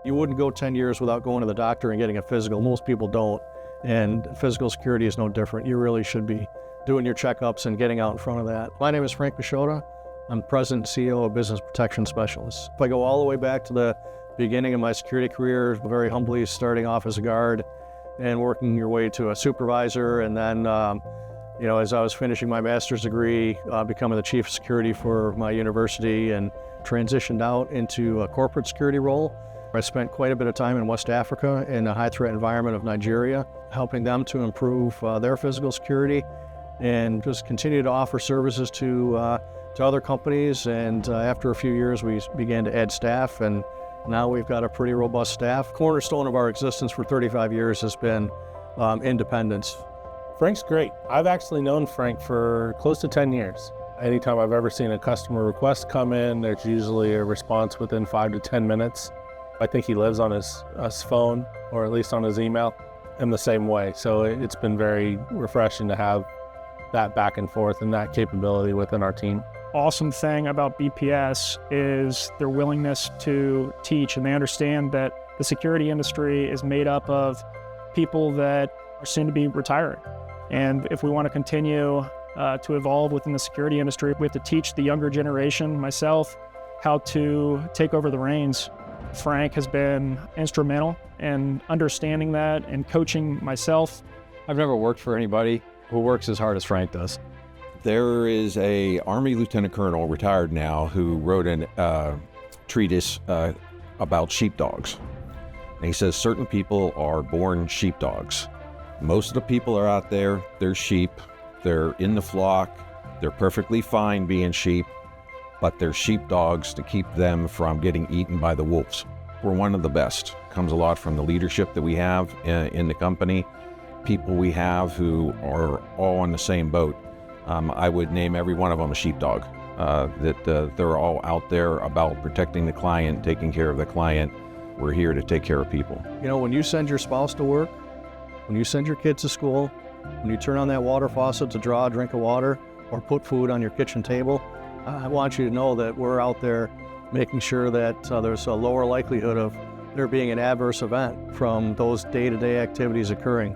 You wouldn't go 10 years without going to the doctor and getting a physical. Most people don't, and physical security is no different. You really should be doing your checkups and getting out in front of that. My name is Frank Pisciotta. I'm President and CEO of Business Protection Specialists. If I go all the way back to the beginning of my security career, very humbly starting off as a guard and working your way to a supervisor, and then as I was finishing my master's degree, becoming the chief of security for my university and transitioned out into a corporate security role. I spent quite a bit of time in West Africa in a high threat environment of Nigeria, helping them to improve their physical security and just continue to offer services to other companies. And after a few years, we began to add staff, and now we've got a pretty robust staff. Cornerstone of our existence for 35 years has been independence. Frank's great. I've actually known Frank for close to 10 years. Anytime I've ever seen a customer request come in, there's usually a response within 5 to 10 minutes. I think he lives on his phone, or at least on his email, in the same way. So it's been very refreshing to have that back and forth and that capability within our team. Awesome thing about BPS is their willingness to teach, and they understand that the security industry is made up of people that are soon to be retiring. And if we want to continue to evolve within the security industry, we have to teach the younger generation, myself, how to take over the reins. Frank has been instrumental in understanding that and coaching myself. I've never worked for anybody who works as hard as Frank does. There is a Army Lieutenant Colonel, retired now, who wrote a treatise about sheepdogs. And he says certain people are born sheepdogs. Most of the people are out there, they're sheep, they're in the flock, they're perfectly fine being sheep, but they're sheepdogs to keep them from getting eaten by the wolves. We're one of the best. Comes a lot from the leadership that we have in the company, people we have who are all on the same boat. I would name every one of them a sheepdog, that they're all out there about protecting the client, taking care of the client. We're here to take care of people. You know, when you send your spouse to work, when you send your kids to school, when you turn on that water faucet to draw a drink of water or put food on your kitchen table, I want you to know that we're out there making sure that there's a lower likelihood of there being an adverse event from those day-to-day activities occurring.